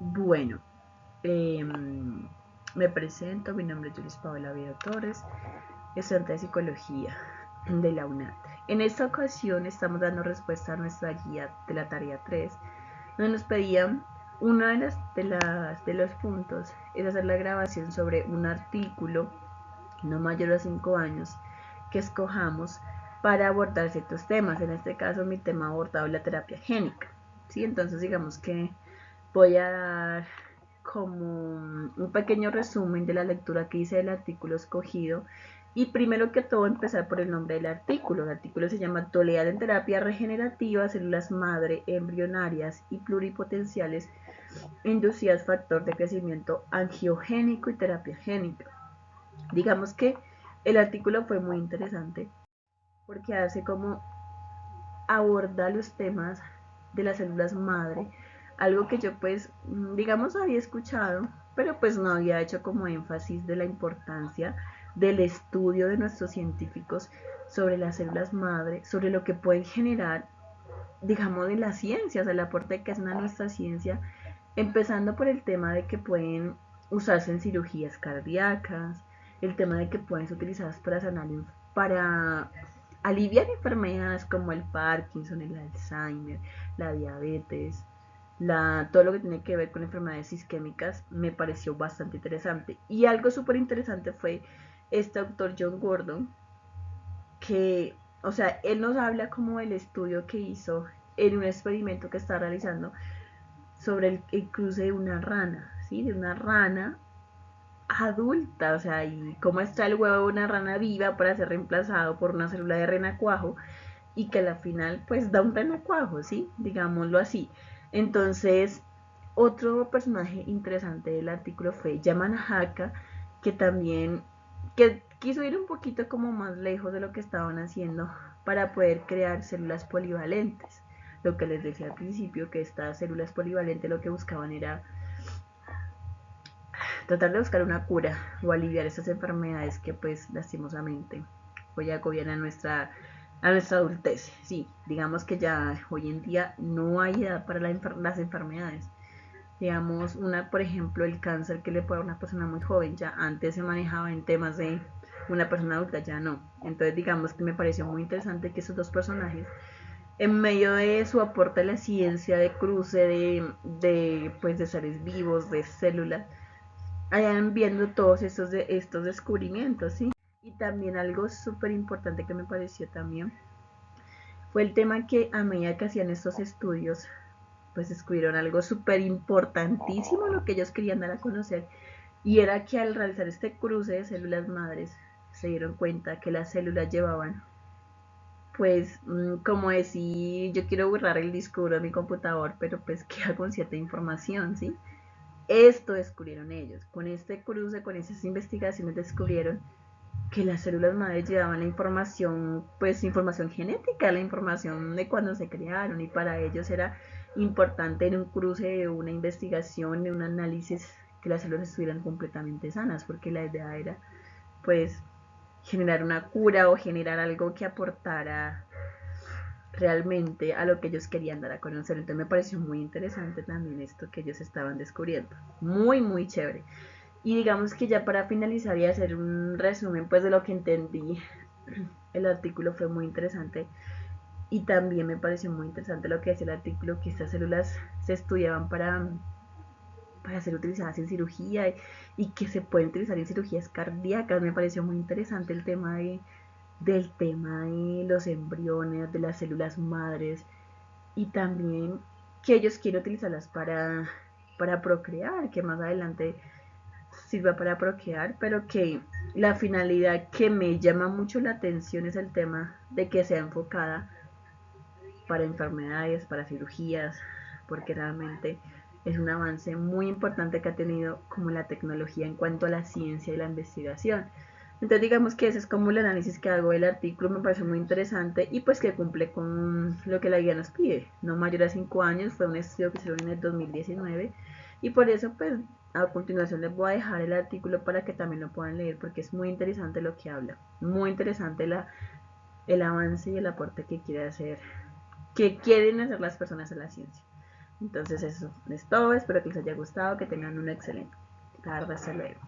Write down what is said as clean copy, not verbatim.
Bueno, me presento, mi nombre es Julis Paola Viedo Torres, estudiante de Psicología de la UNAD. En esta ocasión estamos dando respuesta a nuestra guía de la tarea 3, donde nos pedían uno de los puntos es hacer la grabación sobre un artículo no mayor a 5 años que escojamos para abordar ciertos temas. En este caso mi tema abordado es la terapia génica. ¿Sí? Entonces digamos que voy a dar como un pequeño resumen de la lectura que hice del artículo escogido y primero que todo empezar por el nombre del artículo. El artículo se llama Tolerar en terapia regenerativa células madre embrionarias y pluripotenciales inducidas factor de crecimiento angiogénico y terapia génica. Digamos que el artículo fue muy interesante porque hace como aborda los temas de las células madre, algo que yo pues digamos había escuchado, pero pues no había hecho como énfasis de la importancia del estudio de nuestros científicos sobre las células madre, sobre lo que pueden generar, digamos, de la ciencia, o sea, el aporte que hacen a nuestra ciencia, empezando por el tema de que pueden usarse en cirugías cardíacas, el tema de que pueden ser utilizadas para sanar, para aliviar enfermedades como el Parkinson, el Alzheimer, la diabetes, todo lo que tiene que ver con enfermedades isquémicas me pareció bastante interesante. Y algo súper interesante fue este autor John Gordon, que, o sea, él nos habla como del estudio que hizo en un experimento que está realizando sobre el cruce de una rana, ¿sí? De una rana adulta, o sea, y cómo está el huevo de una rana viva para ser reemplazado por una célula de renacuajo y que al final pues da un renacuajo, ¿sí? Digámoslo así. Entonces, otro personaje interesante del artículo fue Yamanaka, que también que quiso ir un poquito como más lejos de lo que estaban haciendo para poder crear células polivalentes. Lo que les decía al principio, que estas células polivalentes lo que buscaban era tratar de buscar una cura o aliviar esas enfermedades que pues lastimosamente hoy agobian a nuestra adultez. Sí, digamos que ya hoy en día no hay edad para las enfermedades. Digamos, por ejemplo, el cáncer que le puede dar a una persona muy joven, ya antes se manejaba en temas de una persona adulta, ya no. Entonces, digamos que me pareció muy interesante que esos dos personajes, en medio de su aporte a la ciencia de cruce pues, de seres vivos, de células, hayan viendo todos estos descubrimientos, ¿sí? Y también algo súper importante que me pareció también fue el tema que a medida que hacían estos estudios, pues descubrieron algo súper importantísimo, lo que ellos querían dar a conocer, y era que al realizar este cruce de células madres, se dieron cuenta que las células llevaban, pues, como decir, yo quiero borrar el disco duro de mi computador, pero pues queda con cierta información, ¿sí? Esto descubrieron ellos. Con este cruce, con esas investigaciones, descubrieron que las células madres llevaban la información, pues información genética, la información de cuando se crearon, y para ellos era importante en un cruce de una investigación, de un análisis, que las células estuvieran completamente sanas, porque la idea era pues generar una cura o generar algo que aportara realmente a lo que ellos querían dar a conocer. Entonces me pareció muy interesante también esto que ellos estaban descubriendo. Muy, muy chévere. Y digamos que ya para finalizar y hacer un resumen pues de lo que entendí, el artículo fue muy interesante y también me pareció muy interesante lo que decía el artículo, que estas células se estudiaban para ser utilizadas en cirugía y que se pueden utilizar en cirugías cardíacas. Me pareció muy interesante el tema del tema de los embriones, de las células madres y también que ellos quieren utilizarlas para procrear, que más adelante sirva para procrear, pero que la finalidad que me llama mucho la atención es el tema de que sea enfocada para enfermedades, para cirugías, porque realmente es un avance muy importante que ha tenido como la tecnología en cuanto a la ciencia y la investigación. Entonces digamos que ese es como el análisis que hago del artículo, me parece muy interesante y pues que cumple con lo que la guía nos pide. No mayor a 5 años, fue un estudio que se hizo en el 2019 y por eso pues a continuación les voy a dejar el artículo para que también lo puedan leer porque es muy interesante lo que habla, muy interesante el avance y el aporte que quieren hacer las personas a la ciencia. Entonces eso es todo, espero que les haya gustado, que tengan una excelente tarde, hasta luego.